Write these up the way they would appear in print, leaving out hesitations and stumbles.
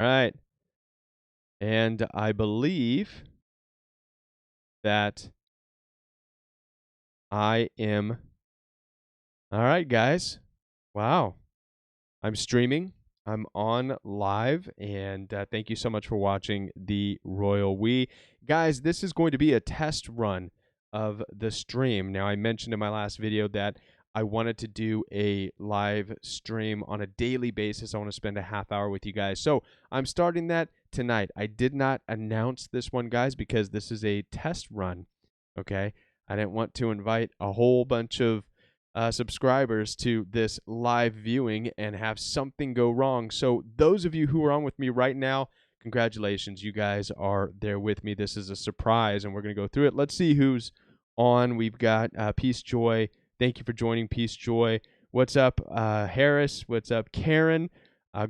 All right. And I believe that I am. All right, guys. Wow. I'm streaming. I'm on live. And thank you so much for watching the Royal We. Guys, this is going to be a test run of the stream. Now, I mentioned in my last video that I wanted to do a live stream on a daily basis. I want to spend a half hour with you guys. So I'm starting that tonight. I did not announce this one, guys, because this is a test run. Okay. I didn't want to invite a whole bunch of subscribers to this live viewing and have something go wrong. So those of you who are on with me right now, congratulations. You guys are there with me. This is a surprise, and we're going to go through it. Let's see who's on. We've got Peace Joy. Thank you for joining, Peace Joy. What's up, Harris? What's up, Karen?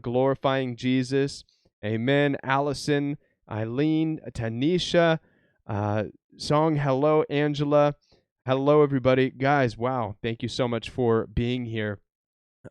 Glorifying Jesus. Amen. Allison, Eileen, Tanisha, Song, hello, Angela. Hello, everybody. Guys, wow, thank you so much for being here.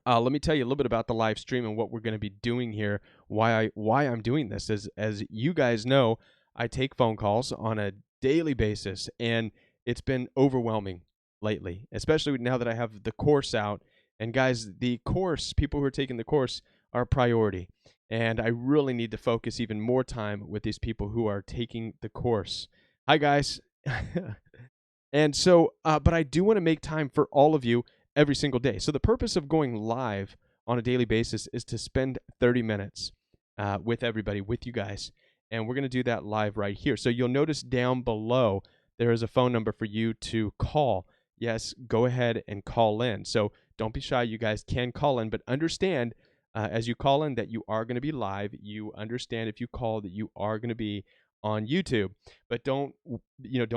Let me tell you a little bit about the live stream and what we're going to be doing here, why I'm doing this. As you guys know, I take phone calls on a daily basis, and it's been overwhelming lately, especially now that I have the course out. And guys, the course, people who are taking the course are a priority. And I really need to focus even more time with these people who are taking the course. Hi, guys. And so, but I do want to make time for all of you every single day. So the purpose of going live on a daily basis is to spend 30 minutes with everybody, with you guys. And we're going to do that live right here. So you'll notice down below, there is a phone number for you to call. Yes, go ahead and call in. So don't be shy. You guys can call in, but understand as you call in that you are going to be live. You understand if you call that you are going to be on YouTube, but don't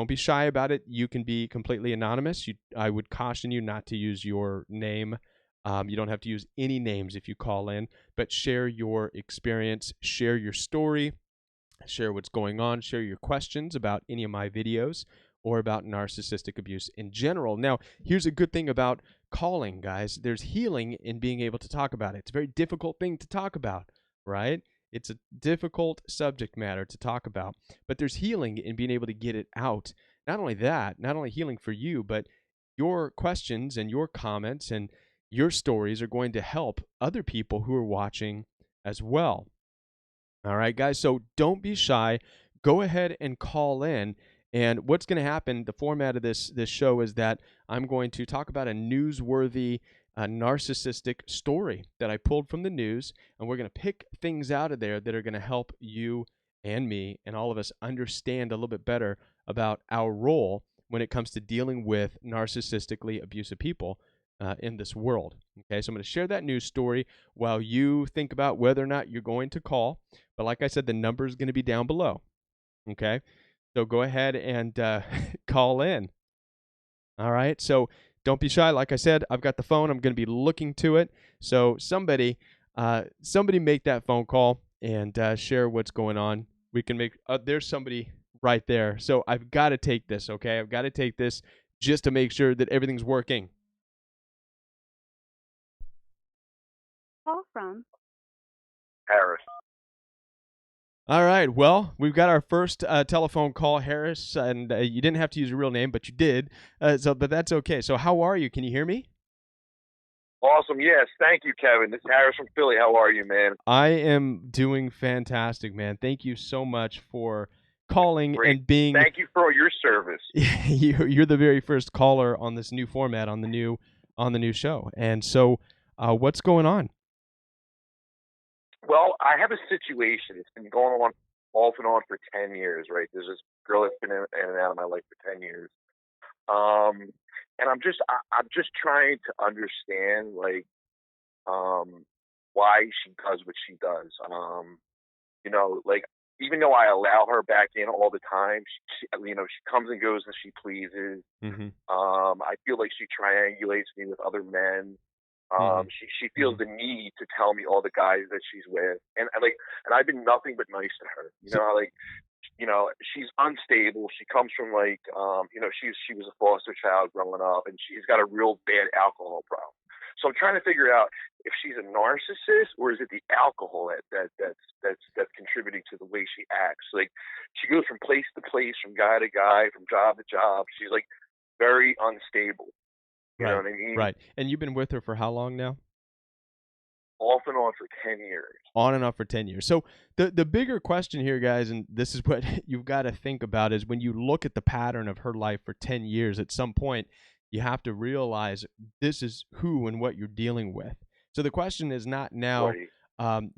be shy about it. You can be completely anonymous. I would caution you not to use your name. You don't have to use any names if you call in, but share your experience, share your story, share what's going on, share your questions about any of my videos or about narcissistic abuse in general. Now, here's a good thing about calling, guys. There's healing in being able to talk about it. It's a very difficult thing to talk about, right? It's a difficult subject matter to talk about, but there's healing in being able to get it out. Not only that, not only healing for you, but your questions and your comments and your stories are going to help other people who are watching as well. All right, guys, so don't be shy. Go ahead and call in. And what's going to happen, the format of this show is that I'm going to talk about a newsworthy narcissistic story that I pulled from the news, and we're going to pick things out of there that are going to help you and me and all of us understand a little bit better about our role when it comes to dealing with narcissistically abusive people in this world. Okay, so I'm going to share that news story while you think about whether or not you're going to call. But like I said, the number is going to be down below. Okay, so go ahead and call in. All right, so don't be shy. Like I said, I've got the phone. I'm going to be looking to it. So somebody make that phone call and share what's going on. We can make. There's somebody right there. So I've got to take this. Okay, I've got to take this just to make sure that everything's working. Call from Harris. All right. Well, we've got our first telephone call, Harris, and you didn't have to use your real name, but you did. But that's okay. So, how are you? Can you hear me? Awesome. Yes. Thank you, Kevin. This is Harris from Philly. How are you, man? I am doing fantastic, man. Thank you so much for calling Great. and being. Thank you for your service. You're the very first caller on this new format on the new show. And so, what's going on? Well, I have a situation. It's been going on off and on for 10 years, right? There's this girl that's been in and out of my life for 10 years. And I'm just trying to understand, like, why she does what she does. Like, even though I allow her back in all the time, she comes and goes as she pleases. Mm-hmm. I feel like she triangulates me with other men. She feels the need to tell me all the guys that she's with, and I've been nothing but nice to her. She's unstable. She comes from she was a foster child growing up, and she's got a real bad alcohol problem. So I'm trying to figure out if she's a narcissist or is it the alcohol that's contributing to the way she acts. Like she goes from place to place, from guy to guy, from job to job. She's like very unstable. You know Right. what I mean? Right. And you've been with her for how long now? Off and on for 10 years. On and off for 10 years. So the bigger question here, guys, and this is what you've got to think about, is when you look at the pattern of her life for 10 years, at some point you have to realize this is who and what you're dealing with. So the question is not now, Right.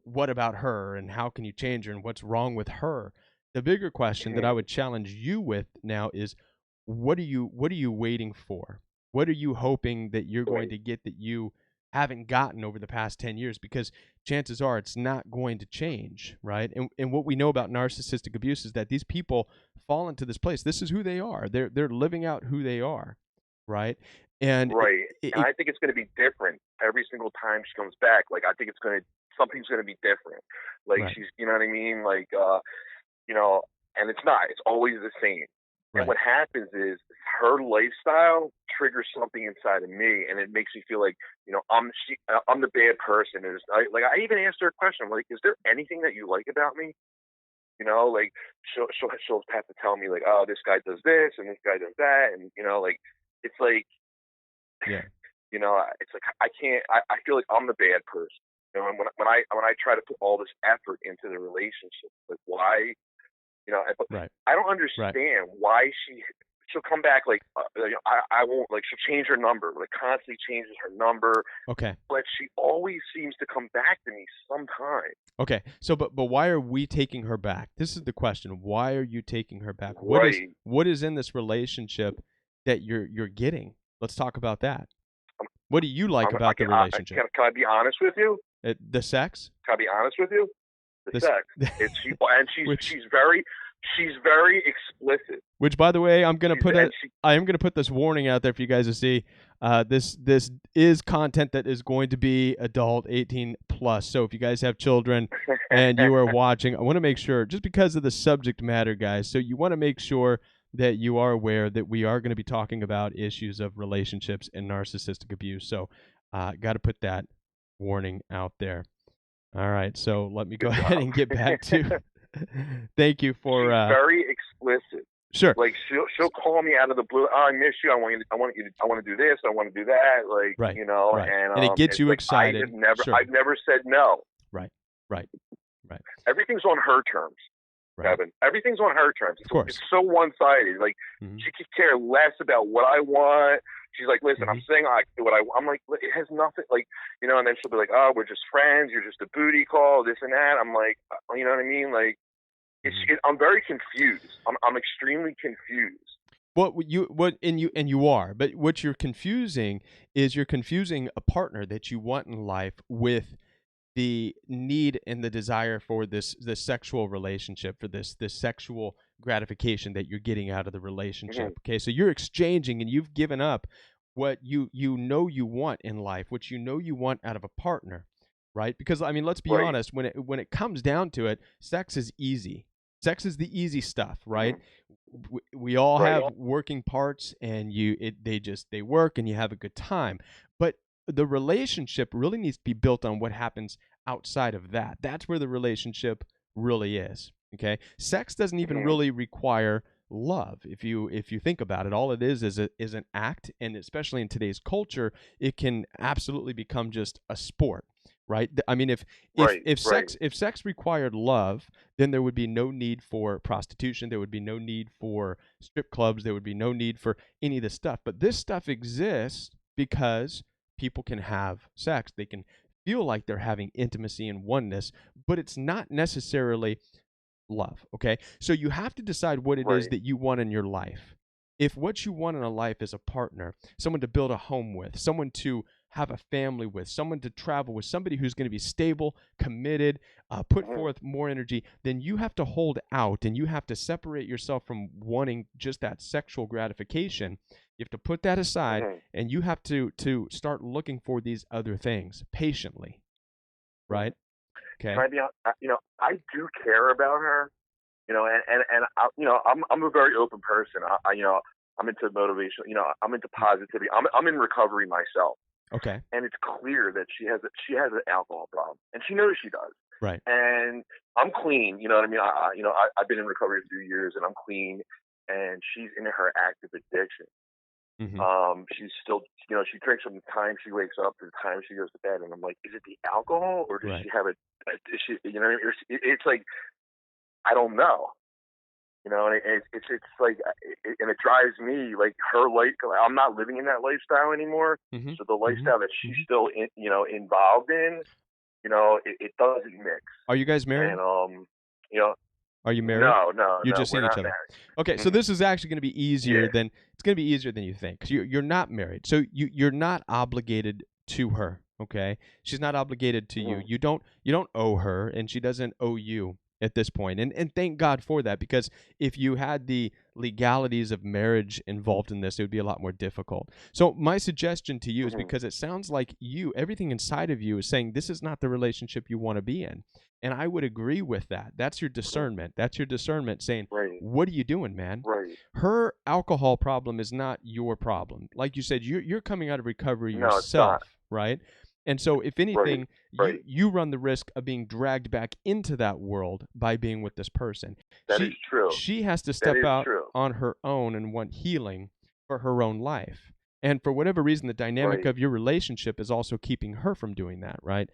what about her and how can you change her and what's wrong with her? The bigger question that I would challenge you with now is, what are you waiting for? What are you hoping that you're going Right. to get that you haven't gotten over the past 10 years? Because chances are it's not going to change, right? And what we know about narcissistic abuse is that these people fall into this place. This is who they are. They're living out who they are, right? And Right. And I think it's going to be different every single time she comes back. Like I think something's going to be different. Like right, she's, you know what I mean? Like, and it's not. It's always the same. And right, what happens is her lifestyle triggers something inside of me, and it makes me feel like, I'm the bad person. I even asked her a question. I'm like, is there anything that you like about me? Like she'll have to tell me like, oh, this guy does this and this guy does that, and like it's like, yeah, it's like I can't. I feel like I'm the bad person. And when I try to put all this effort into the relationship, like why? But right, I don't right. understand why she'll come back like I won't, like she'll change her number, like constantly changes her number, Okay. but she always seems to come back to me sometime. Okay. So but why are we taking her back? This is the question. Why are you taking her back? Right. What is in this relationship that you're getting? Let's talk about that. What do you like about the relationship? Can I be honest with you? The sex? Can I be honest with you? The This sex. It's she's very explicit. Which, by the way, I am gonna put this warning out there for you guys to see. This is content that is going to be adult 18 plus. So if you guys have children and you are watching, I want to make sure, just because of the subject matter, guys. So you want to make sure that you are aware that we are going to be talking about issues of relationships and narcissistic abuse. So, got to put that warning out there. All right, so let me go ahead and get back to. Thank you for. She's very explicit. Sure. Like she'll call me out of the blue. Oh, I miss you. I want to do this. I want to do that. Like right, right. and it gets you like excited. I've never said no. Right, right. Everything's on her terms, right. Kevin. Everything's on her terms. Of course. It's so one-sided. Like she could care less about what I want. She's like, listen, I'm saying I do what I'm like, it has nothing, like, and then she'll be like, oh, we're just friends. You're just a booty call, this and that. I'm like, you know what I mean? Like, I'm very confused. I'm extremely confused. You are, but what you're confusing is you're confusing a partner that you want in life with the need and the desire for this sexual relationship, for this sexual gratification that you're getting out of the relationship. Okay, so you're exchanging and you've given up what you want in life, what you want out of a partner, right? Because I mean, let's be honest, when it comes down to it, sex is easy. Sex is the easy stuff, right? We all have working parts, and they work, and you have a good time. But the relationship really needs to be built on what happens outside of that. That's where the relationship really is. Okay, sex doesn't even really require love. If you think about it, all it is an act, and especially in today's culture, it can absolutely become just a sport. Right. I mean, if sex required love, then there would be no need for prostitution. There would be no need for strip clubs. There would be no need for any of this stuff. But this stuff exists because people can have sex. They can feel like they're having intimacy and oneness, but it's not necessarily love. Okay. So you have to decide what it is that you want in your life. If what you want in a life is a partner, someone to build a home with, someone to have a family with, someone to travel with, somebody who's going to be stable, committed, put forth more energy, then you have to hold out and you have to separate yourself from wanting just that sexual gratification. You have to put that aside and you have to start looking for these other things patiently, right? Okay. Can I be honest? I do care about her, and I'm a very open person. I'm into motivation. I'm into positivity. I'm in recovery myself. Okay. and it's clear that she has an alcohol problem, and she knows she does. Right. And I'm clean, you know what I mean? I've been in recovery a few years, and I'm clean, and she's in her active addiction. She's still, she drinks from the time she wakes up to the time she goes to bed, and I'm like, is it the alcohol, or does she have is she, it's like, I don't know. And it's like, and it drives me, like, her life. I'm not living in that lifestyle anymore. So the lifestyle that she's still involved in, it doesn't mix. Are you guys married? And are you married? No. You just we're seen not each other. Married. Okay, so this is actually going to be easier than it's going to be easier than you think. 'Cause you're not married, so you're not obligated to her. Okay, she's not obligated to you. You don't owe her, and she doesn't owe you at this point. And thank God for that, because if you had the legalities of marriage involved in this, it would be a lot more difficult. So my suggestion to you is, because it sounds like everything inside of you is saying this is not the relationship you want to be in. And I would agree with that. That's your discernment. That's your discernment saying, what are you doing, man? Her alcohol problem is not your problem. Like you said, you're coming out of recovery yourself, right? And so if anything, you run the risk of being dragged back into that world by being with this person. That is true. She has to step out on her own and want healing for her own life. And for whatever reason, the dynamic of your relationship is also keeping her from doing that, right?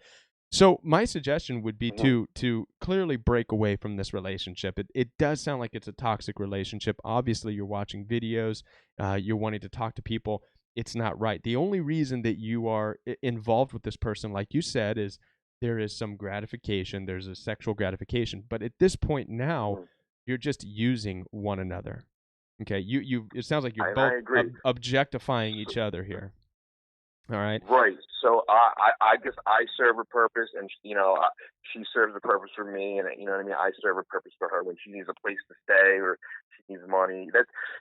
So my suggestion would be to clearly break away from this relationship. It does sound like it's a toxic relationship. Obviously, you're watching videos, you're wanting to talk to people. It's not right. The only reason that you are involved with this person, like you said, is there is some gratification. There's a sexual gratification. But at this point now, you're just using one another. Okay, it sounds like you're both objectifying each other here. All right. Right. So I guess I serve a purpose, and she serves a purpose for me, and you know what I mean. I serve a purpose for her when she needs a place to stay or she needs money.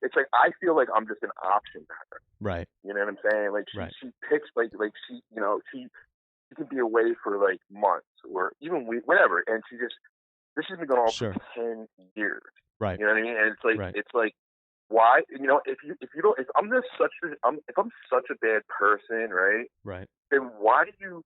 It's like I feel like I'm just an option to her. Right. You know what I'm saying? Like she picks like she she could be away for like months or even whatever, and this has been going on for 10 years. Right. You know what I mean? And it's like. Why, if I'm such a bad person, right? Right. Then why do you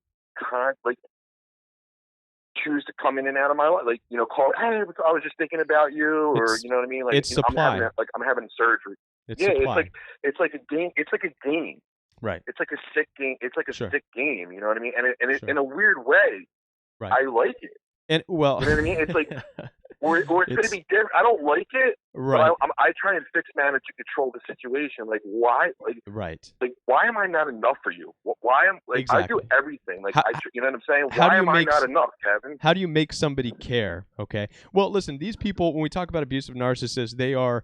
choose to come in and out of my life? Like, call, hey, I was just thinking about you, or you know what I mean? Like, it's supply. I'm having surgery. Supply. It's like a game. It's like a game. Right. It's like a sick game. It's like a sick game. You know what I mean? And in a weird way, I like it. And well, you know what I mean? It's like. Or it's going to be different. I don't like it, right? But I try and fix manage to control the situation. Like why? Like why am I not enough for you? Why am I do everything? Like you know what I'm saying? Why am I not enough, Kevin? How do you make somebody care? Okay. Well, listen. These people, when we talk about abusive narcissists, they are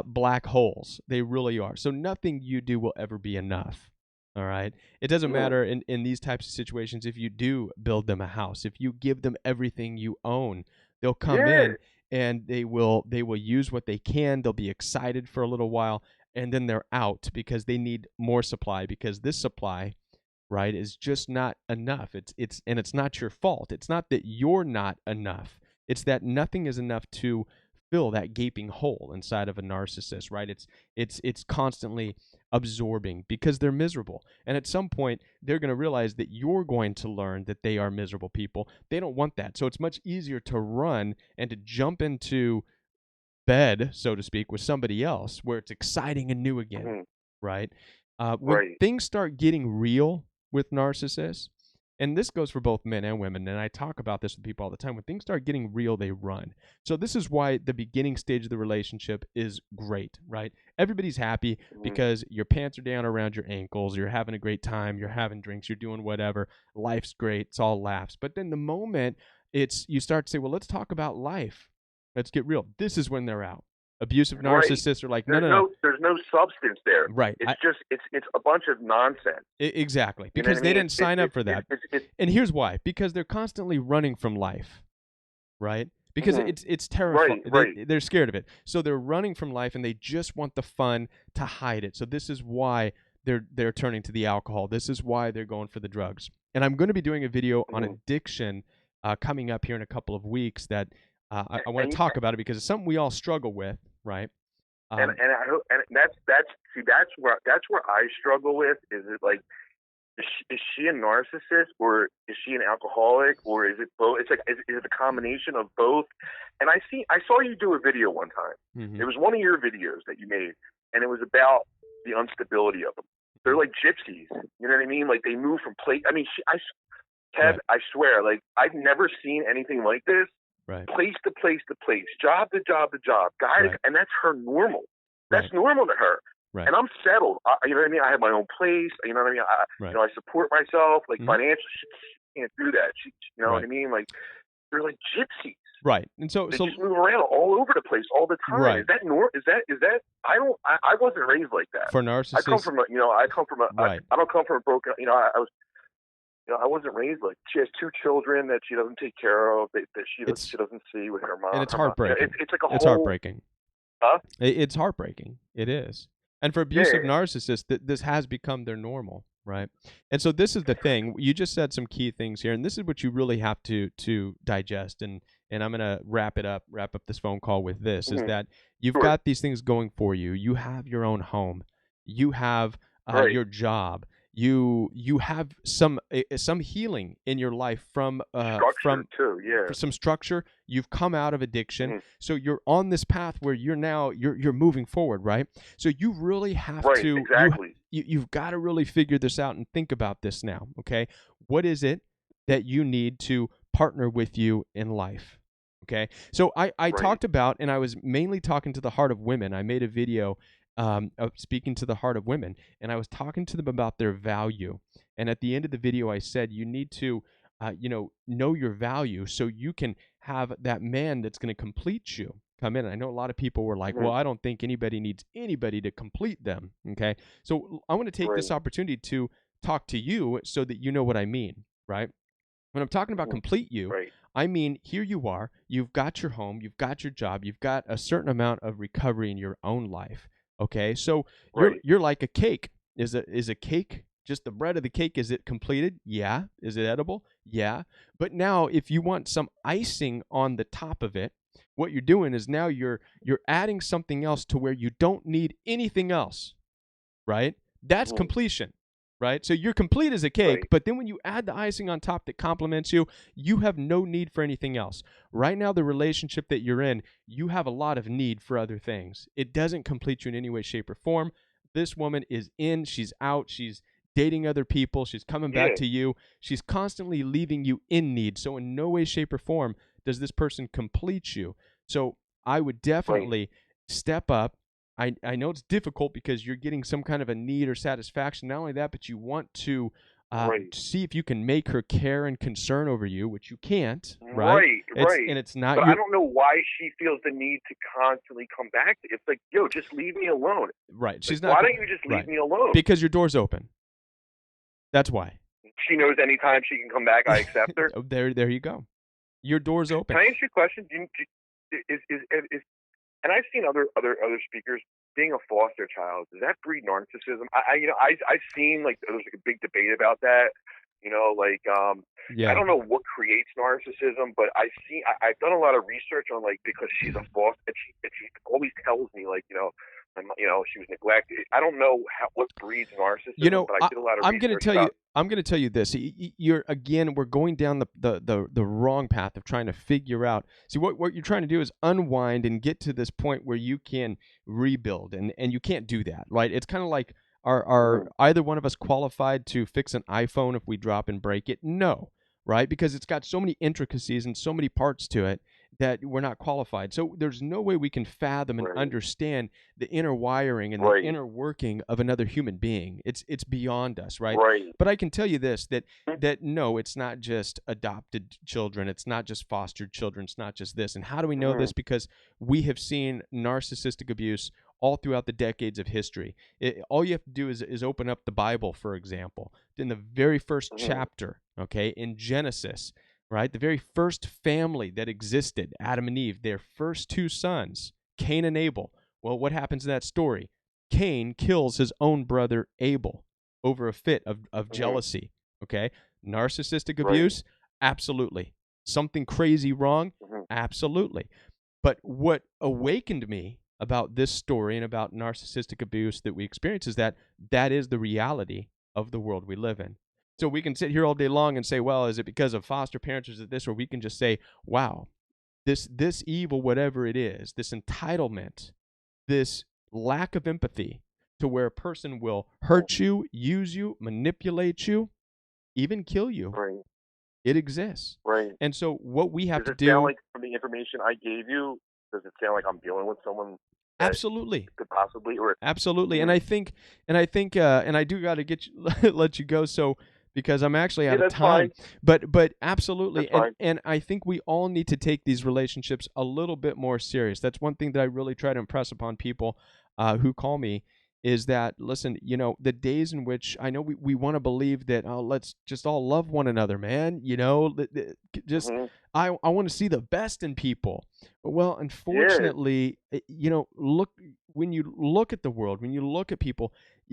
black holes. They really are. So nothing you do will ever be enough. All right. It doesn't matter in these types of situations if you do build them a house, if you give them everything you own. They'll come in and they will use what they can. They'll be excited for a little while, and then they're out because they need more supply, because this supply, right, is just not enough. It's not your fault. It's not that you're not enough. It's that nothing is enough to fill that gaping hole inside of a narcissist, right? It's constantly absorbing because they're miserable. And at some point, they're going to realize that you're going to learn that they are miserable people. They don't want that. So it's much easier to run and to jump into bed, so to speak, with somebody else where it's exciting and new again, right? When things start getting real with narcissists, and this goes for both men and women, and I talk about this with people all the time, when things start getting real, they run. So this is why the beginning stage of the relationship is great, right? Everybody's happy because your pants are down around your ankles, you're having a great time, you're having drinks, you're doing whatever, life's great, it's all laughs. But then the moment you start to say, well, let's talk about life, let's get real, this is when they're out. Abusive narcissists are like, no. There's no substance there. Right. It's a bunch of nonsense. Exactly. Because they didn't sign up for that. And here's why. Because they're constantly running from life. Right? Because it's terrifying. They're scared of it. So they're running from life, and they just want the fun to hide it. So this is why they're turning to the alcohol. This is why they're going for the drugs. And I'm going to be doing a video on addiction coming up here in a couple of weeks that I want to talk about it, because it's something we all struggle with, right? And that's where I struggle with, is it like is she a narcissist, or is she an alcoholic, or is it both? It's like, is it a combination of both? And I saw you do a video one time. Mm-hmm. It was one of your videos that you made, and it was about the instability of them. They're like gypsies, you know what I mean? Like, they move from place. I mean, Kev, I swear, like, I've never seen anything like this. Right. Place to place to place, job to job to job, guys, right. and that's her normal. That's right. normal to her. Right. And I'm settled. You know what I mean? I have my own place. You know what I mean? You know, I support myself. Like, financially, she can't do that. You know what I mean? Like, they're like gypsies. Right. And so they just move around all over the place all the time. Right. Is that I wasn't raised like that. For narcissists, I come from a, I don't come from a broken, I wasn't raised like, she has 2 children that she doesn't take care of, that she doesn't see with her mom. And it's heartbreaking. It's like a whole. It's heartbreaking. Huh? It's heartbreaking. It is. And for abusive narcissists, this has become their normal, right? And so this is the thing. You just said some key things here, and this is what you really have to digest. And I'm going to wrap up this phone call with this, is that you've got these things going for you. You have your own home. You have your job. You have some healing in your life from some structure. You've come out of addiction, so you're on this path where you're moving forward, right? So you really have to you've got to really figure this out and think about this now. Okay, what is it that you need to partner with you in life? Okay, so I talked about, and I was mainly talking to the heart of women. I made a video of speaking to the heart of women, and I was talking to them about their value. And at the end of the video, I said, you need to know your value, so you can have that man that's going to complete you come in. And I know a lot of people were like, well, I don't think anybody needs anybody to complete them. Okay, so I want to take this opportunity to talk to you so that you know what I mean, right? When I'm talking about complete you, I mean, here you are, you've got your home, you've got your job, you've got a certain amount of recovery in your own life. Okay, so you're like a cake. Is a cake just the bread of the cake? Is it completed? Yeah. Is it edible? Yeah. But now, if you want some icing on the top of it, what you're doing is now you're adding something else to where you don't need anything else, right? That's completion, right? So you're complete as a cake, but then when you add the icing on top that complements you, you have no need for anything else. Right now, the relationship that you're in, you have a lot of need for other things. It doesn't complete you in any way, shape, or form. This woman is in, she's out, she's dating other people, she's coming back to you. She's constantly leaving you in need. So in no way, shape, or form does this person complete you. So I would definitely step up. I know it's difficult because you're getting some kind of a need or satisfaction. Not only that, but you want to see if you can make her care and concern over you, which you can't, right? And it's not. But I don't know why she feels the need to constantly come back. It's like, yo, just leave me alone. Right. She's like, not. Why don't you just leave me alone? Because your door's open. That's why. She knows anytime she can come back, I accept her. There you go. Your door's open. Can I ask you a question? And I've seen other speakers, being a foster child, does that breed narcissism? I've seen, like, there's like a big debate about that. I don't know what creates narcissism, but I've done a lot of research on, like, because she's a foster, and she always tells me, like, she was neglected. I don't know what breeds narcissism, but I did a lot of research. I'm going to tell you this. We're going down the wrong path of trying to figure out. See, what you're trying to do is unwind and get to this point where you can rebuild, and you can't do that, right? It's kind of like, are either one of us qualified to fix an iPhone if we drop and break it? No, right? Because it's got so many intricacies and so many parts to it that we're not qualified. So there's no way we can fathom and understand the inner wiring and the inner working of another human being. It's beyond us, right? But I can tell you this, that no, it's not just adopted children. It's not just fostered children. It's not just this. And how do we know this? Because we have seen narcissistic abuse all throughout the decades of history. All you have to do is open up the Bible, for example. In the very first chapter, okay, in Genesis, right? The very first family that existed, Adam and Eve, their first 2 sons, Cain and Abel. Well, what happens in that story? Cain kills his own brother Abel over a fit of jealousy, okay? Narcissistic abuse? Absolutely. Something crazy wrong? Absolutely. But what awakened me about this story and about narcissistic abuse that we experience is that is the reality of the world we live in. So we can sit here all day long and say, well, is it because of foster parents, or is it this? Or we can just say, wow, this evil, whatever it is, this entitlement, this lack of empathy, to where a person will hurt you, use you, manipulate you, even kill you. Right. It exists. Right. And so what we have Does to it do, sound like, from the information I gave you, does it sound like I'm dealing with someone that absolutely, could possibly, or absolutely. Mhm. And I do got to get you, let you go. So, because I'm actually out of that's time, fine. but absolutely. That's fine. And I think we all need to take these relationships a little bit more serious. That's one thing that I really try to impress upon people who call me, is that, listen, you know, the days in which, I know we want to believe that, oh, let's just all love one another, man, you know, just, Mhm. I want to see the best in people. Well, Yeah. unfortunately, you know, when you look at the world, when you look at people,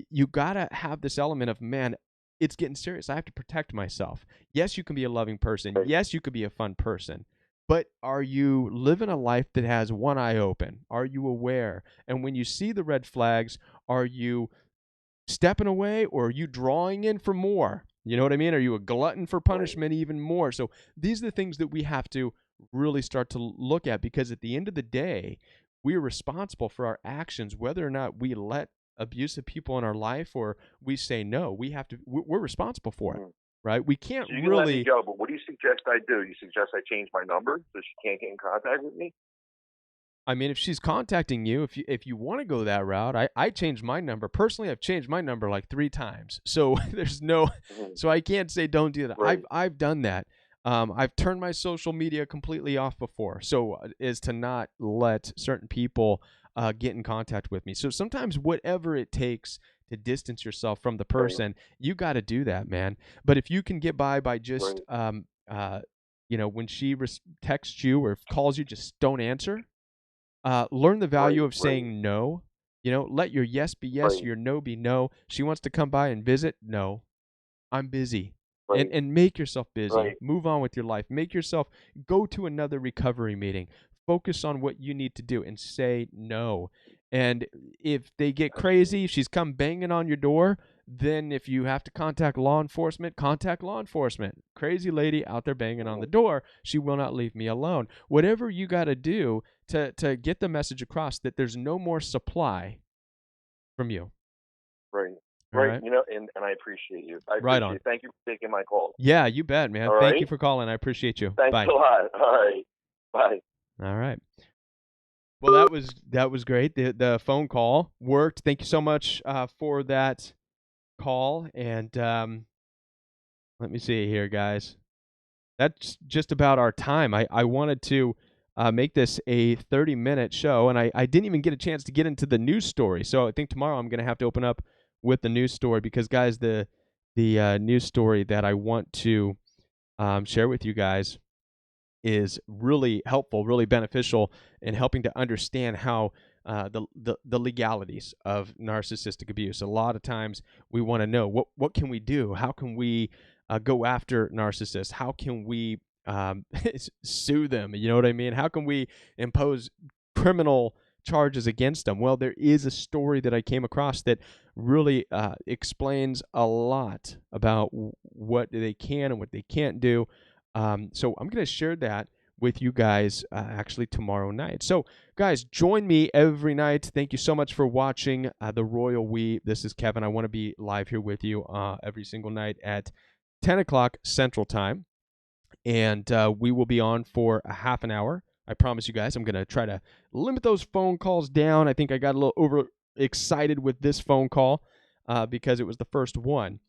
you got to have this element of, man, it's getting serious. I have to protect myself. Yes, you can be a loving person. Right. Yes, you could be a fun person. But are you living a life that has one eye open? Are you aware? And when you see the red flags, are you stepping away, or are you drawing in for more? You know what I mean? Are you a glutton for punishment even more? So these are the things that we have to really start to look at, because at the end of the day, we're responsible for our actions, whether or not we let abusive people in our life or we say no. We're responsible for it, Mhm. right? We can't So you can let me really. go, but what do you suggest I do? You suggest I change my number so she can't get in contact with me? I mean, if she's contacting you, if you want to go that route, I changed my number. Personally, I've changed my number like 3 times. So there's no, Mhm. so I can't say don't do that. Right. I've done that. I've turned my social media completely off before. So is to not let certain people get in contact with me. So sometimes whatever it takes to distance yourself from the Right. person, you got to do that, man. But if you can get by just Right. you know, when she texts you or calls you, just don't answer. Learn the value Right. of Right. saying no. You know, let your yes be yes, Right. your no be no. She wants to come by and visit. No, I'm busy. Right. And make yourself busy. Right. Move on with your life. Make yourself go to another recovery meeting. Focus on what you need to do and say no. And if they get crazy, if she's come banging on your door, then if you have to contact law enforcement, contact law enforcement. Crazy lady out there banging on the Mhm. door. She will not leave me alone. Whatever you got to do to get the message across that there's no more supply from you. Right. All Right. right. You know, and I appreciate you. I Right appreciate on. it. Thank you for taking my call. Yeah, you bet, man. All Thank you right. for calling. I appreciate you. Thanks Bye. a lot. All right. Bye. All right. Well, that was great. The phone call worked. Thank you so much for that call. And let me see here, guys. That's just about our time. I wanted to make this a 30-minute show, and I didn't even get a chance to get into the news story. So I think tomorrow I'm going to have to open up with the news story, because, guys, the news story that I want to share with you guys is really helpful, really beneficial in helping to understand how the legalities of narcissistic abuse. A lot of times we want to know what can we do? How can we go after narcissists? How can we sue them? You know what I mean? How can we impose criminal charges against them? Well, there is a story that I came across that really explains a lot about what they can and what they can't do. So I'm going to share that with you guys actually tomorrow night. So, guys, join me every night. Thank you so much for watching The Royal We. This is Kevin. I want to be live here with you every single night at 10 o'clock Central Time. And we will be on for a half an hour. I promise you guys, I'm going to try to limit those phone calls down. I think I got a little over excited with this phone call because it was the first one.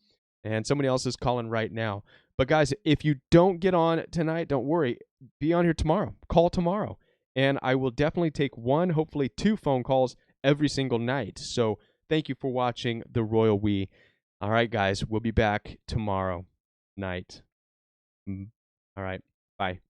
And somebody else is calling right now. But guys, if you don't get on tonight, don't worry. Be on here tomorrow. Call tomorrow. And I will definitely take one, hopefully 2 phone calls every single night. So thank you for watching The Royal We. All right, guys, we'll be back tomorrow night. All right. Bye.